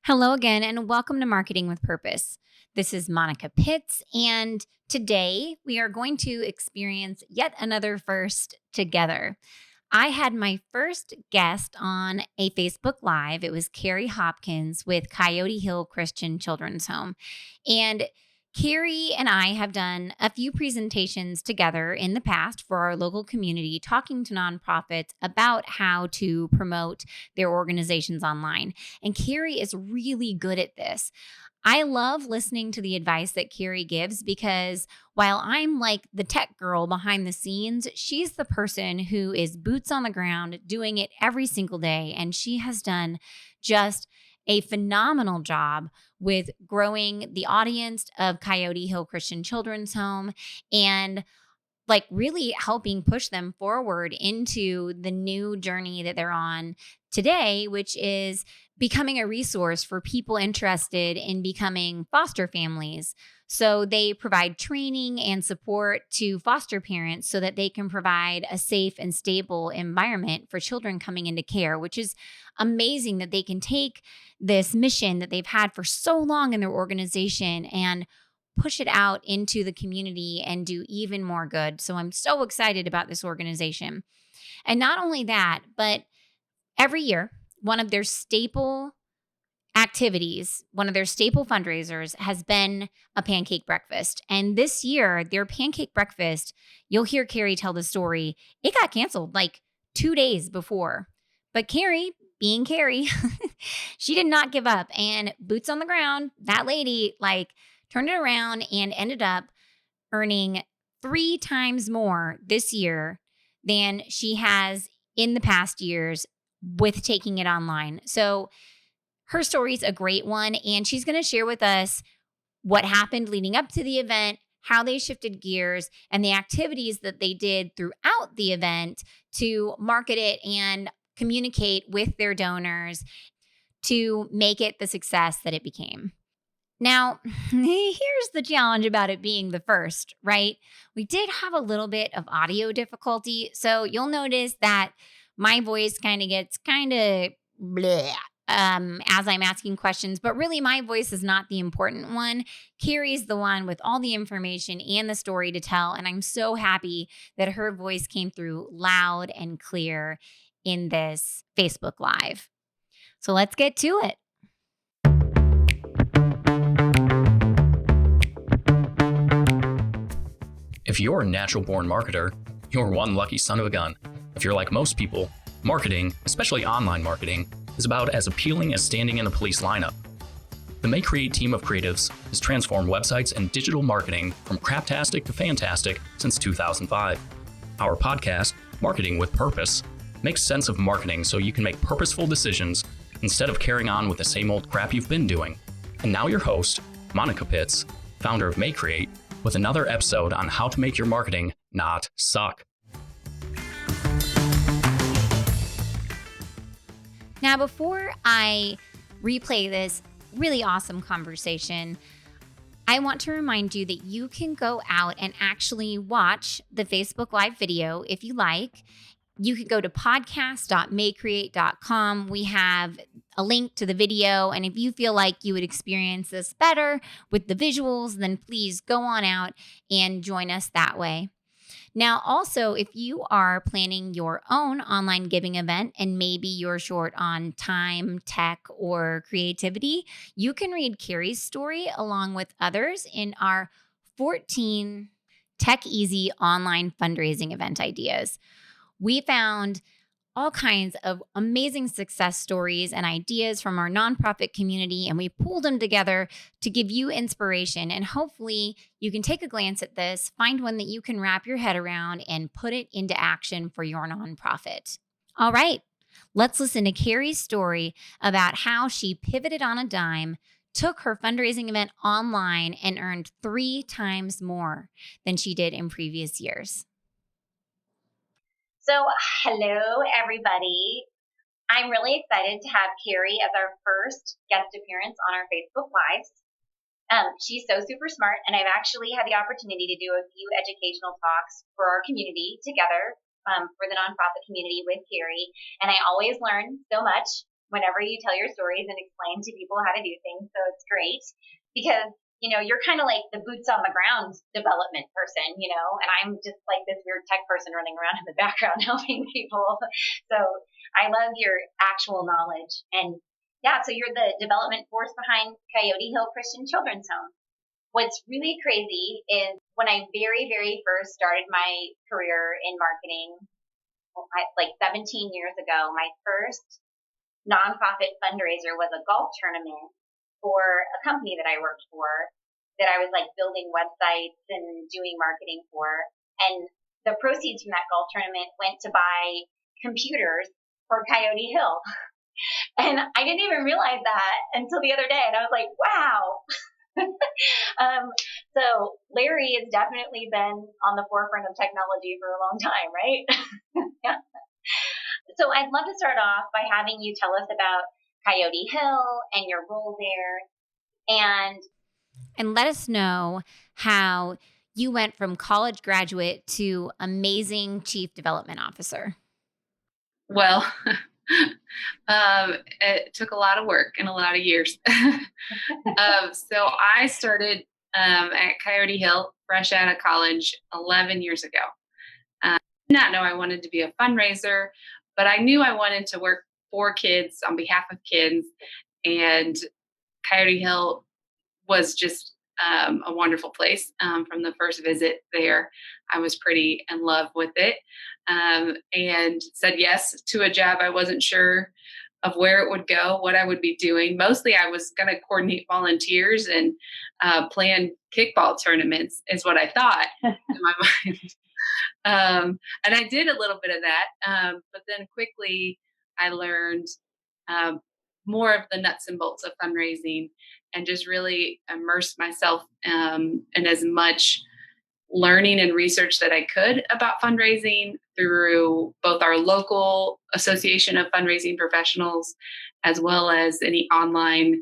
Hello again, and welcome to Marketing with Purpose. This is Monica Pitts, and today we are going to experience yet another first together. I had my first guest on a Facebook Live. It was Carrie Hopkins with Coyote Hill Christian Children's Home. And Carrie and I have done a few presentations together in the past for our local community, talking to nonprofits about how to promote their organizations online. And Carrie is really good at this. I love listening to the advice that Carrie gives because while I'm like the tech girl behind the scenes, she's the person who is boots on the ground doing it every single day. And she has done just a phenomenal job with growing the audience of Coyote Hill Christian Children's Home and like really helping push them forward into the new journey that they're on today, which is becoming a resource for people interested in becoming foster families. So they provide training and support to foster parents so that they can provide a safe and stable environment for children coming into care, which is amazing that they can take this mission that they've had for so long in their organization and push it out into the community and do even more good. So I'm so excited about this organization. And not only that, but every year, one of their staple activities, one of their staple fundraisers has been a pancake breakfast. And this year, their pancake breakfast, you'll hear Carrie tell the story, it got canceled like 2 days before. But Carrie, being Carrie, she did not give up. And boots on the ground, that lady turned it around and ended up earning 3 times more this year than she has in the past years with taking it online. So her story's a great one, and she's going to share with us what happened leading up to the event, how they shifted gears, and the activities that they did throughout the event to market it and communicate with their donors to make it the success that it became. Now, here's the challenge about it being the first, right? We did have a little bit of audio difficulty, so you'll notice that my voice gets bleh as I'm asking questions, but really my voice is not the important one. Carrie's the one with all the information and the story to tell, and I'm so happy that her voice came through loud and clear in this Facebook Live. So let's get to it. If you're a natural-born marketer, you're one lucky son of a gun. If you're like most people, marketing, especially online marketing, is about as appealing as standing in a police lineup. The May Create team of creatives has transformed websites and digital marketing from craptastic to fantastic since 2005. Our podcast, Marketing with Purpose, makes sense of marketing so you can make purposeful decisions instead of carrying on with the same old crap you've been doing. And now your host, Monica Pitts, founder of May Create, with another episode on how to make your marketing not suck. Now, before I replay this really awesome conversation, I want to remind you that you can go out and actually watch the Facebook Live video if you like. You can go to podcast.maycreate.com. We have a link to the video. And if you feel like you would experience this better with the visuals, then please go on out and join us that way. Now, also, if you are planning your own online giving event and maybe you're short on time, tech, or creativity, you can read Carrie's story along with others in our 14 Tech Easy online fundraising event ideas. We found all kinds of amazing success stories and ideas from our nonprofit community, and we pulled them together to give you inspiration. And hopefully you can take a glance at this, find one that you can wrap your head around, and put it into action for your nonprofit. All right, let's listen to Carrie's story about how she pivoted on a dime, took her fundraising event online, and earned 3 times more than she did in previous years. So, hello, everybody. I'm really excited to have Carrie as our first guest appearance on our Facebook Lives. She's so super smart, and I've actually had the opportunity to do a few educational talks for our community together for the nonprofit community with Carrie, and I always learn so much. whenever you tell your stories and explain to people how to do things. So it's great because, you're kind of like the boots on the ground development person, and I'm just like this weird tech person running around in the background helping people. So I love your actual knowledge. And yeah, so you're the development force behind Coyote Hill Christian Children's Home. What's really crazy is when I very, very first started my career in marketing, like 17 years ago, my first nonprofit fundraiser was a golf tournament for a company that I worked for that I was like building websites and doing marketing for. And the proceeds from that golf tournament went to buy computers for Coyote Hill. And I didn't even realize that until the other day. And I was like, wow. So Larry has definitely been on the forefront of technology for a long time, right? Yeah. So I'd love to start off by having you tell us about Coyote Hill and your role there, And let us know how you went from college graduate to amazing chief development officer. Well, it took a lot of work and a lot of years. So I started at Coyote Hill fresh out of college 11 years ago. Did not know I wanted to be a fundraiser, but I knew I wanted to work for kids on behalf of kids. And Coyote Hill was just a wonderful place. From the first visit there, I was pretty in love with it, and said yes to a job I wasn't sure of where it would go, what I would be doing. Mostly I was going to coordinate volunteers and plan kickball tournaments is what I thought in my mind. And I did a little bit of that. But then quickly I learned um, more of the nuts and bolts of fundraising and just really immersed myself in as much learning and research that I could about fundraising through both our local association of fundraising professionals, as well as any online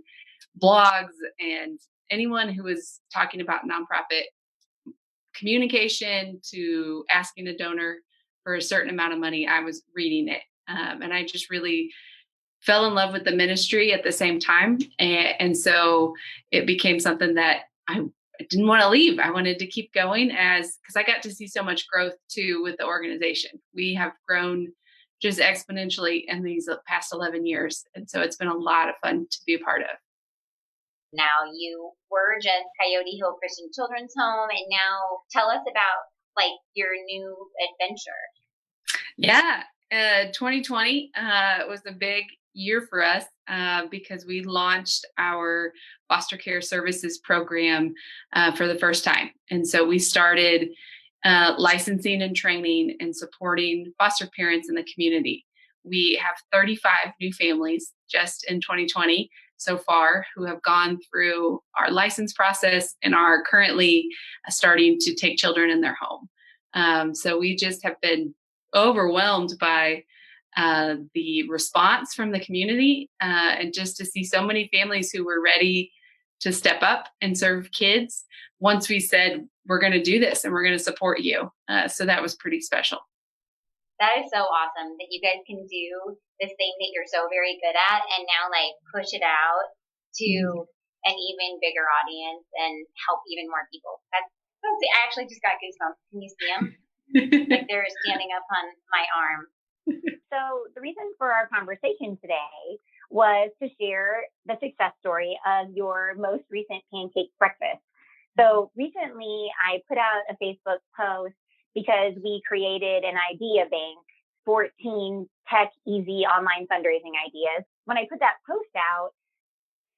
blogs and anyone who was talking about nonprofit communication to asking a donor for a certain amount of money. I was reading it. And I just really fell in love with the ministry at the same time. And so it became something that I didn't want to leave. I wanted to keep going because I got to see so much growth too with the organization. We have grown just exponentially in these past 11 years. And so it's been a lot of fun to be a part of. Now you were just Coyote Hill Christian Children's Home, and now tell us about like your new adventure. Yeah, 2020 was a big year for us because we launched our foster care services program for the first time. And so we started licensing and training and supporting foster parents in the community. We have 35 new families just in 2020 so far who have gone through our license process and are currently starting to take children in their home. So we just have been overwhelmed by the response from the community and just to see so many families who were ready to step up and serve kids once we said, we're going to do this and we're going to support you. So that was pretty special. That is so awesome that you guys can do this thing that you're so very good at and now like push it out to an even bigger audience and help even more people. I actually just got goosebumps. Can you see them? Like they're standing up on my arm. So the reason for our conversation today was to share the success story of your most recent pancake breakfast. So recently I put out a Facebook post because we created an idea bank, 14 tech easy online fundraising ideas. When I put that post out,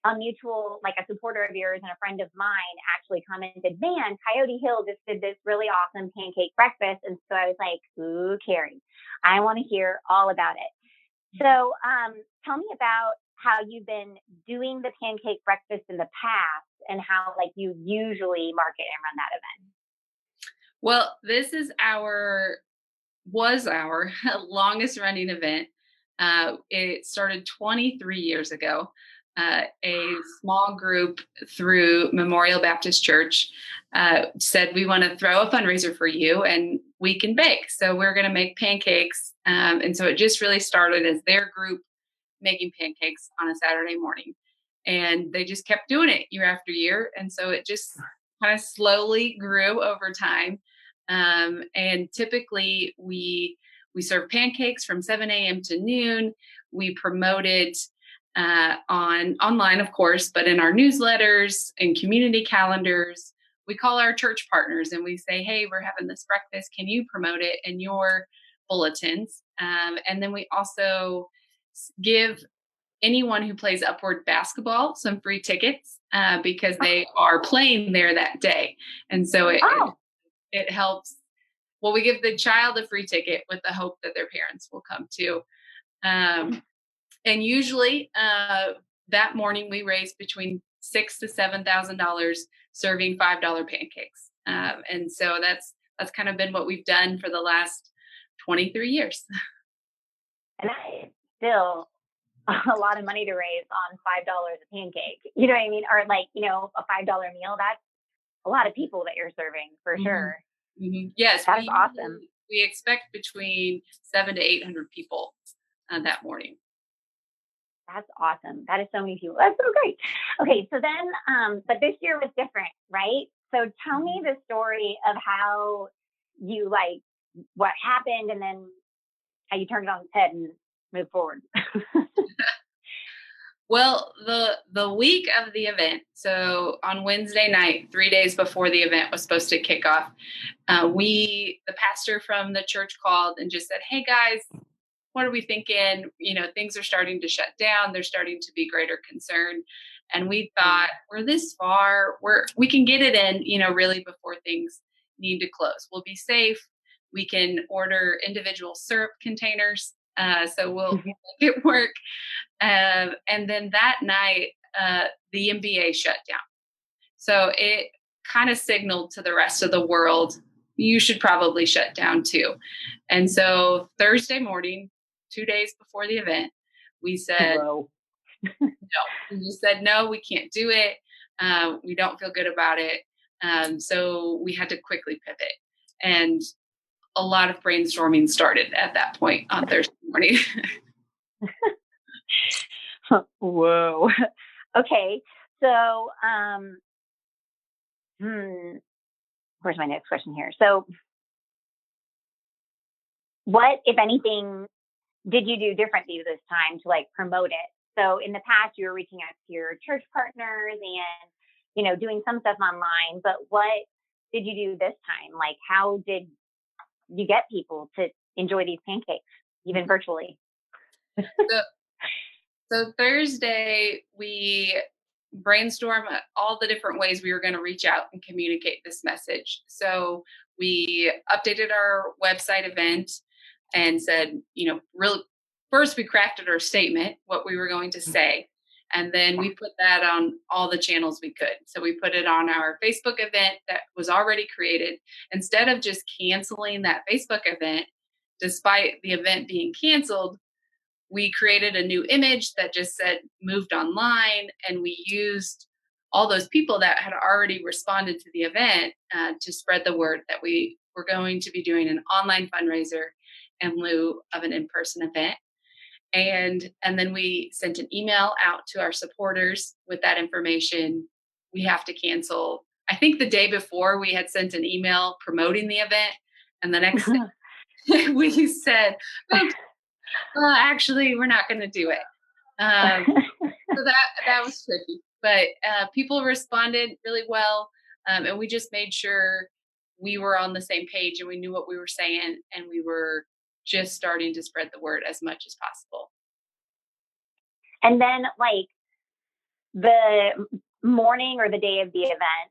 a mutual, like a supporter of yours and a friend of mine actually commented, man, Coyote Hill just did this really awesome pancake breakfast. And so I was like, ooh, Carrie, I want to hear all about it. So tell me about how you've been doing the pancake breakfast in the past and how like you usually market and run that event. Well, this is was our longest running event. It started 23 years ago. A small group through Memorial Baptist Church said, we want to throw a fundraiser for you and we can bake. So we're going to make pancakes. And so it just really started as their group making pancakes on a Saturday morning. And they just kept doing it year after year. And so it just kind of slowly grew over time. And typically we serve pancakes from 7 a.m. to noon. We promote it on online, of course, but in our newsletters and community calendars. We call our church partners and we say, hey, we're having this breakfast. Can you promote it in your bulletins? And then we also give anyone who plays Upward basketball some free tickets because they are playing there that day. And so it helps. Well, we give the child a free ticket with the hope that their parents will come too. And usually that morning we raise between $6,000 to $7,000 serving $5 pancakes. And so that's kind of been what we've done for the last 23 years. And that is still a lot of money to raise on $5 a pancake. You know what I mean? Or like, a $5 meal. That's a lot of people that you're serving for sure. Mm-hmm. Yes, that's awesome. We expect between 700 to 800 people that morning. That's awesome. That is so many people. That's so great. Okay, so then, but this year was different, right? So tell me the story of how you what happened, and then how you turned it on its head and moved forward. Well, the week of the event, so on Wednesday night, 3 days before the event was supposed to kick off, the pastor from the church called and just said, hey guys, what are we thinking? Things are starting to shut down. There's starting to be greater concern. And we thought, we're this far, we can get it in, really before things need to close. We'll be safe. We can order individual syrup containers. So we'll make it work. And then that night, the NBA shut down. So it kind of signaled to the rest of the world, you should probably shut down too. And so Thursday morning, 2 days before the event, we said, no. We just said, no, we can't do it. We don't feel good about it. So we had to quickly pivot. And a lot of brainstorming started at that point on Thursday morning. Whoa. Okay. So, where's my next question here? So what, if anything, did you do differently this time to promote it? So in the past, you were reaching out to your church partners and, doing some stuff online, but what did you do this time? How did you get people to enjoy these pancakes, even virtually? So Thursday, we brainstormed all the different ways we were going to reach out and communicate this message. So we updated our website event and said, really, first we crafted our statement, what we were going to say. And then we put that on all the channels we could. So we put it on our Facebook event that was already created. Instead of just canceling that Facebook event, despite the event being canceled, we created a new image that just said moved online, and we used all those people that had already responded to the event to spread the word that we were going to be doing an online fundraiser in lieu of an in-person event. And then we sent an email out to our supporters with that information. We have to cancel. I think the day before we had sent an email promoting the event, and the next day we said, oops, well, actually, we're not going to do it. So that was tricky, but people responded really well. And we just made sure we were on the same page and we knew what we were saying, and we were just starting to spread the word as much as possible. And then the morning or the day of the event,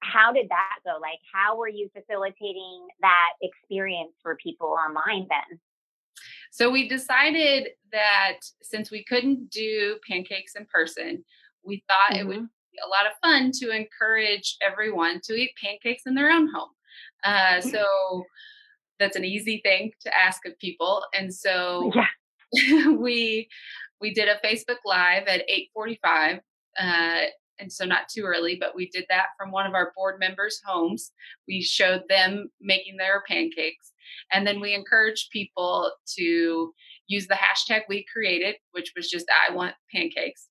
how did that go? How were you facilitating that experience for people online then? So we decided that since we couldn't do pancakes in person, we thought it would be a lot of fun to encourage everyone to eat pancakes in their own home. So that's an easy thing to ask of people. And so we did a Facebook Live at 8:45. And so not too early, but we did that from one of our board members' homes. We showed them making their pancakes. And then we encouraged people to use the hashtag we created, which was just I want pancakes,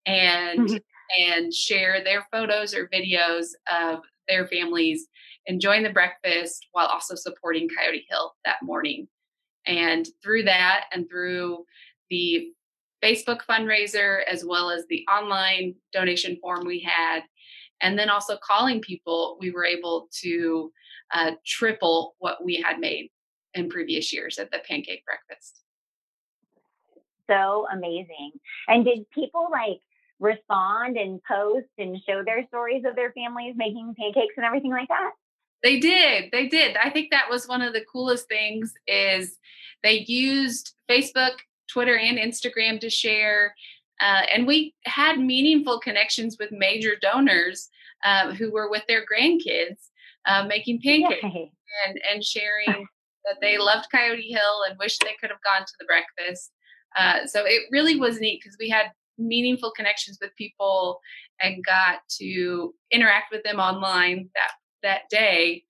and share their photos or videos of their families enjoying the breakfast while also supporting Coyote Hill that morning. And through that and through the Facebook fundraiser, as well as the online donation form we had, and then also calling people, we were able to triple what we had made in previous years at the pancake breakfast. So amazing. And did people like respond and post and show their stories of their families making pancakes and everything like that? They did. They did. I think that was one of the coolest things is they used Facebook, Twitter, and Instagram to share. And we had meaningful connections with major donors who were with their grandkids making pancakes Yay. and sharing that they loved Coyote Hill and wished they could have gone to the breakfast. So it really was neat because we had meaningful connections with people and got to interact with them online that day,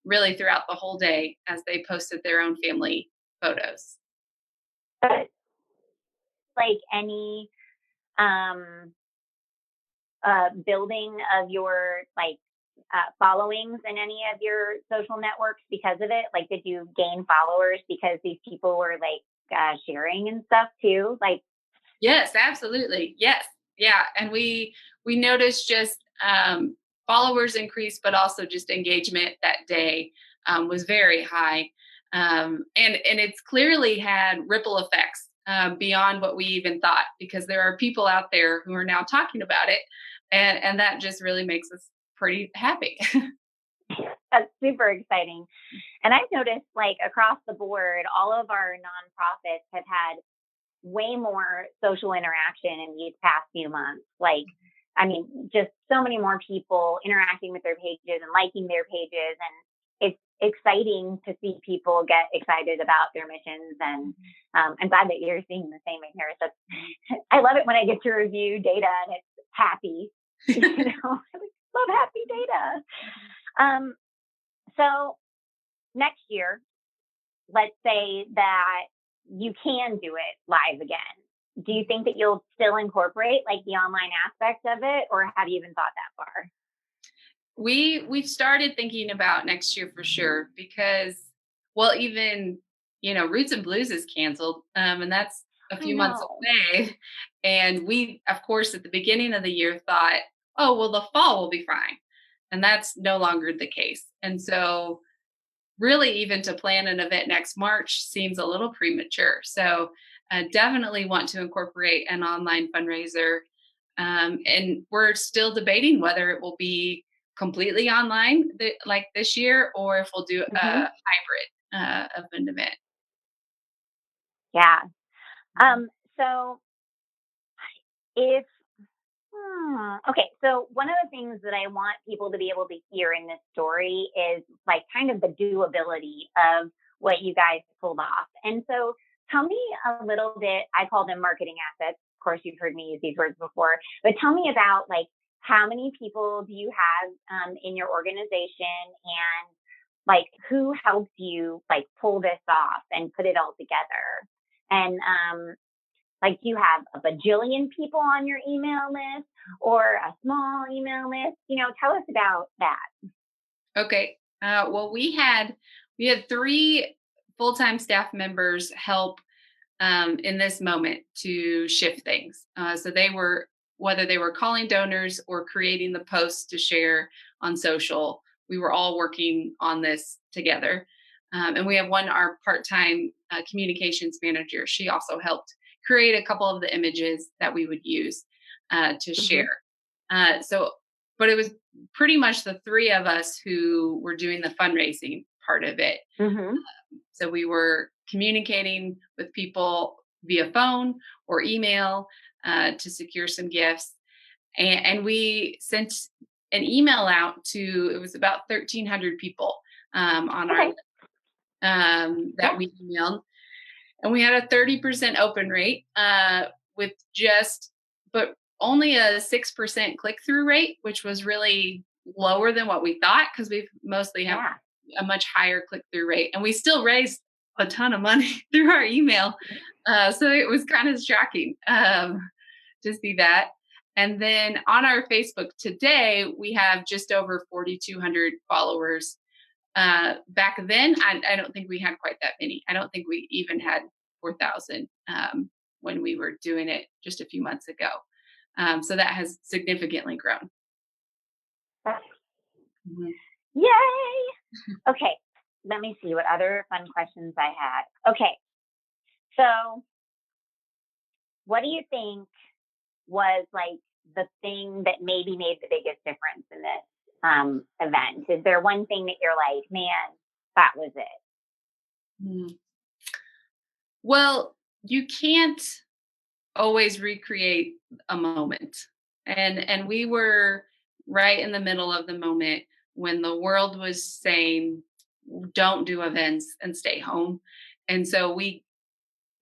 really throughout the whole day as they posted their own family photos. But like any um building of your like followings in any of your social networks because of it? Like, did you gain followers because these people were like sharing and stuff too? Like, Yes, absolutely. Yes. Yeah. And we noticed just followers increase, but also just engagement that day was very high. And it's clearly had ripple effects beyond what we even thought, because there are people out there who are now talking about it. And that just really makes us pretty happy. that's super exciting. And I've noticed like across the board, all of our nonprofits have had way more social interaction in these past few months. Like, I mean, just so many more people interacting with their pages and liking their pages. And it's exciting to see people get excited about their missions. And I'm glad that you're seeing the same in here. So I love it when I get to review data and it's happy. You know, I love happy data. So next year, let's say that you can do it live again. Do you think that you'll still incorporate like the online aspect of it, or have you even thought that far? We've started thinking about next year for sure, because well, even Roots and Blues is canceled, and that's a I few months know. away. And we, of course, at the beginning of the year thought, oh well, the fall will be fine, and that's no longer the case. And so really, even to plan an event next March seems a little premature. So definitely want to incorporate an online fundraiser. And we're still debating whether it will be completely online like this year, or if we'll do a Hmm. hybrid of an event. Yeah. So if okay, so one of the things that I want people to be able to hear in this story is like kind of the doability of what you guys pulled off. And so tell me a little bit, I call them marketing assets. Of course, you've heard me use these words before, but tell me about like how many people do you have in your organization, and like who helps you like pull this off and put it all together? And like, do you have a bajillion people on your email list or a small email list? You know, tell us about that. Okay. Well, we had 3 full-time staff members help in this moment to shift things. So they were, whether they were calling donors or creating the posts to share on social, we were all working on this together. And we have our part-time communications manager. She also helped create a couple of the images that we would use to Hmm. share. But it was pretty much the 3 of us who were doing the fundraising part of it. Hmm. So we were communicating with people via phone or email to secure some gifts. And we sent an email out to, it was about 1,300 people on our Okay. list Yeah. that we emailed. And we had a 30% open rate with but only a 6% click through rate, which was really lower than what we thought, because we mostly have Yeah. a much higher click through rate. And we still raised a ton of money through our email. So it was kind of shocking to see that. And then on our Facebook today, we have just over 4,200 followers. Back then, I don't think we had quite that many. I don't think we even had 4,000 when we were doing it just a few months ago. So that has significantly grown. Mhm. Yay! Okay, let me see what other fun questions I had. Okay, so what do you think was like the thing that maybe made the biggest difference in this event? Is there one thing that you're like, man, that was it? Mm. Well, you can't always recreate a moment. And we were right in the middle of the moment when the world was saying don't do events and stay home. And so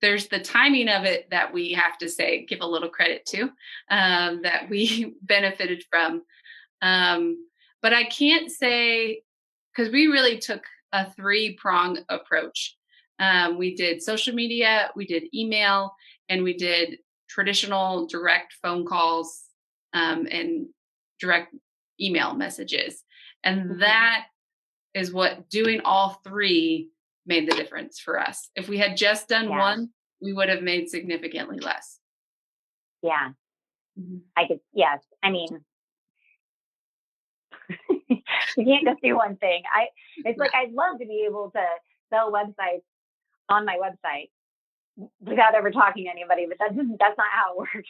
there's the timing of it that we have to say give a little credit to, that we benefited from. But I can't say, because we really took a 3-prong approach. We did social media, we did email, and we did traditional direct phone calls, and direct email messages. And that is what doing all three made the difference for us. If we had just done Yeah, one, we would have made significantly less. yeah, Mhm. I could, yes. I mean, you can't just do one thing. It's like I'd love to be able to sell websites on my website without ever talking to anybody, but that's not how it works.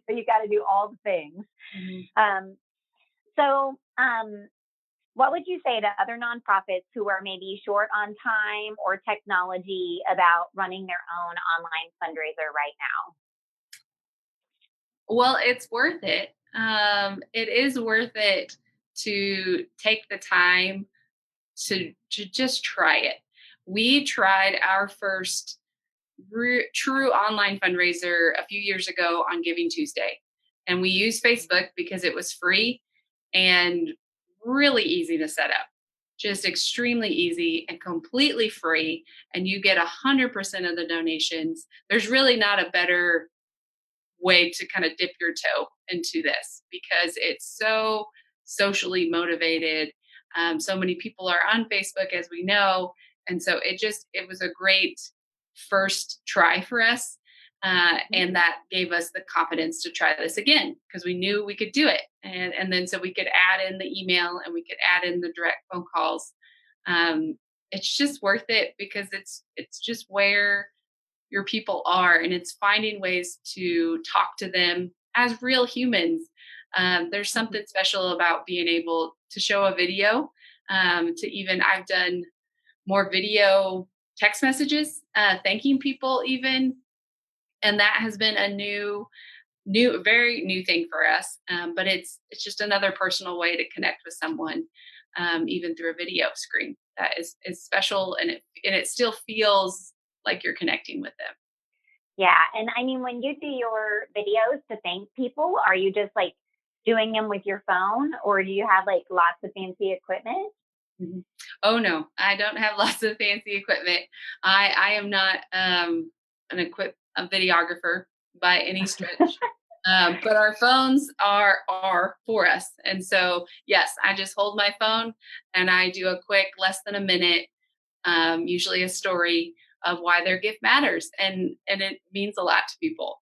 You got to do all the things. Mhm. So, what would you say to other nonprofits who are maybe short on time or technology about running their own online fundraiser right now? Well, it's worth it. It is worth it to take the time to just try it. We tried our first true online fundraiser a few years ago on Giving Tuesday, and we used Facebook because it was free and really easy to set up. Just extremely easy and completely free, and you get 100% of the donations. There's really not a better way to kind of dip your toe into this because it's so socially motivated. So many people are on Facebook, as we know, and so it was a great first try for us, and that gave us the confidence to try this again because we knew we could do it, and then so we could add in the email and we could add in the direct phone calls. It's just worth it because it's just where your people are, and it's finding ways to talk to them as real humans. There's something special about being able to show a video, to even I've done more video text messages, thanking people even, and that has been a very new thing for us. But it's just another personal way to connect with someone, even through a video screen. That is special, and it still feels like you're connecting with them. Yeah. And I mean, when you do your videos to thank people, are you just like doing them with your phone or do you have like lots of fancy equipment? Mhm. Oh no, I don't have lots of fancy equipment. I am not a videographer by any stretch. But our phones are for us. And so yes, I just hold my phone and I do a quick less than a minute, usually a story of why their gift matters. And it means a lot to people.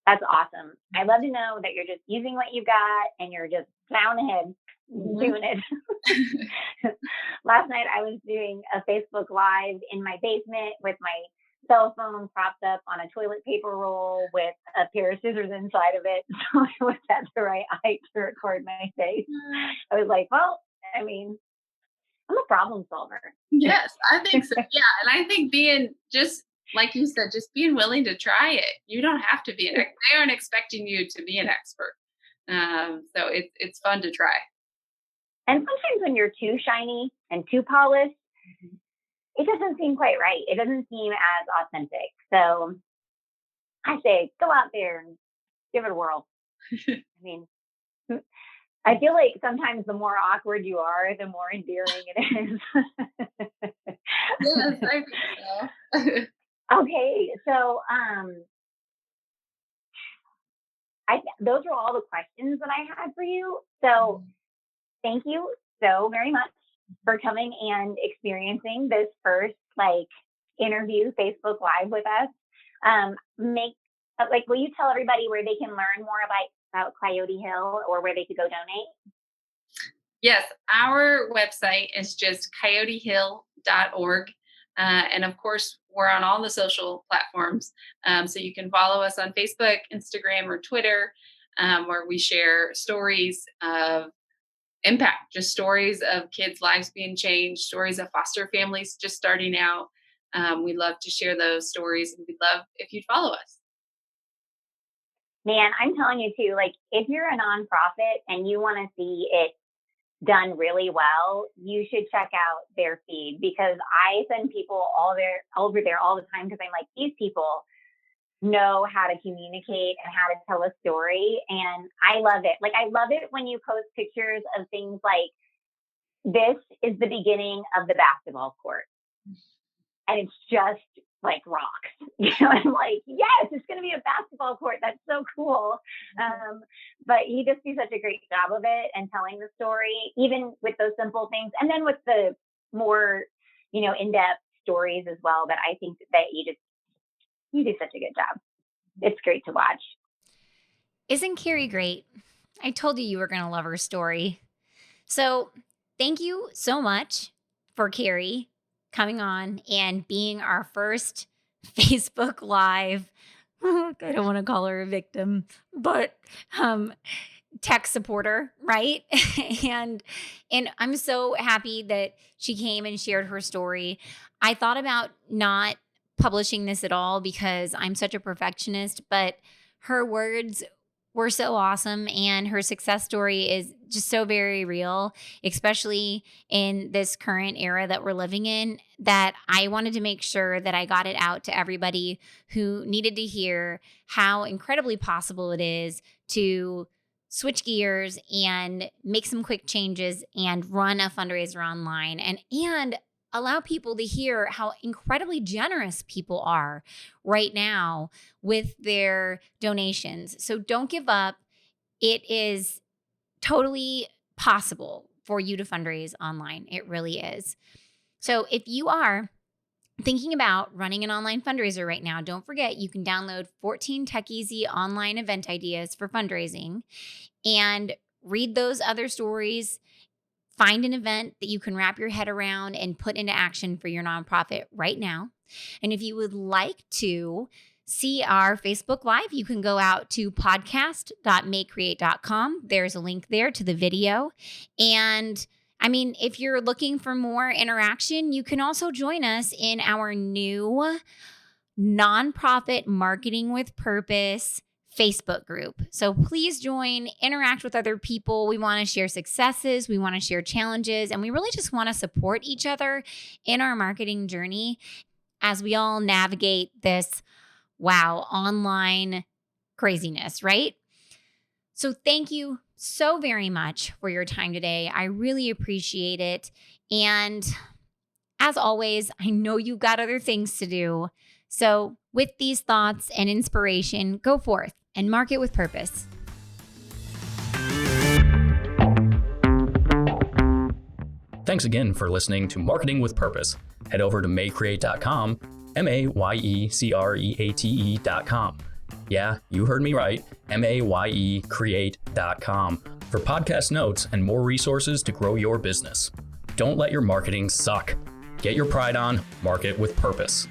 That's awesome. I love to know that you're just using what you got and you're just plowing ahead Mhm. doing it. Last night I was doing a Facebook Live in my basement with my cell phone propped up on a toilet paper roll with a pair of scissors inside of it. So it was at the right height to record my face. I was like, well, I mean, I'm a problem solver. Yes, I think so. Yeah, and I think being just like you said, just being willing to try it. You don't have to be they aren't expecting you to be an expert. So it's fun to try. And sometimes when you're too shiny and too polished, it doesn't seem quite right. It doesn't seem as authentic. So I say go out there and give it a whirl. I mean, I feel like sometimes the more awkward you are, the more endearing it is. Yes, I think so. Okay, so those are all the questions that I had for you. So thank you so very much for coming and experiencing this first interview Facebook Live with us. Will you tell everybody where they can learn more about Coyote Hill or where they could go donate? Yes, our website is just coyotehill.org. And of course, we're on all the social platforms. So you can follow us on Facebook, Instagram, or Twitter, where we share stories of impact, just stories of kids' lives being changed, stories of foster families just starting out. We love to share those stories, and we'd love if you'd follow us. Man, I'm telling you too, if you're a nonprofit and you want to see it done really well, you should check out their feed, because I send people over there all the time, because I'm like, these people know how to communicate and how to tell a story. And I love it. I love it when you post pictures of things like, this is the beginning of the basketball court. And it's just rocks. I'm like, yes, it's going to be a basketball court. That's so cool. But he just do such a great job of it and telling the story, even with those simple things. And then with the more, in-depth stories as well, that I think that you do such a good job. It's great to watch. Isn't Carrie great? I told you were going to love her story. So thank you so much for Carrie coming on and being our first Facebook Live. I don't want to call her a victim, but tech supporter, right? and I'm so happy that she came and shared her story. I thought about not publishing this at all because I'm such a perfectionist, but her words were so awesome, and her success story is just so very real, especially in this current era that we're living in, that I wanted to make sure that I got it out to everybody who needed to hear how incredibly possible it is to switch gears and make some quick changes and run a fundraiser online and allow people to hear how incredibly generous people are right now with their donations. So don't give up. It is totally possible for you to fundraise online. It really is. So if you are thinking about running an online fundraiser right now, don't forget you can download 14 Tech Easy online event ideas for fundraising and read those other stories. Find an event that you can wrap your head around and put into action for your nonprofit right now. And if you would like to see our Facebook Live, you can go out to podcast.maycreate.com. There's a link there to the video. And if you're looking for more interaction, you can also join us in our new Nonprofit Marketing with Purpose Facebook group. So please join, interact with other people. We want to share successes, we want to share challenges, and we really just want to support each other in our marketing journey as we all navigate this, online craziness, right? So thank you so very much for your time today. I really appreciate it. And as always, I know you've got other things to do. So with these thoughts and inspiration, go forth and market with purpose. Thanks again for listening to Marketing with Purpose. Head over to maycreate.com, MAYECREATE.com. Yeah, you heard me right, MAYECreate.com for podcast notes and more resources to grow your business. Don't let your marketing suck. Get your pride on, market with purpose.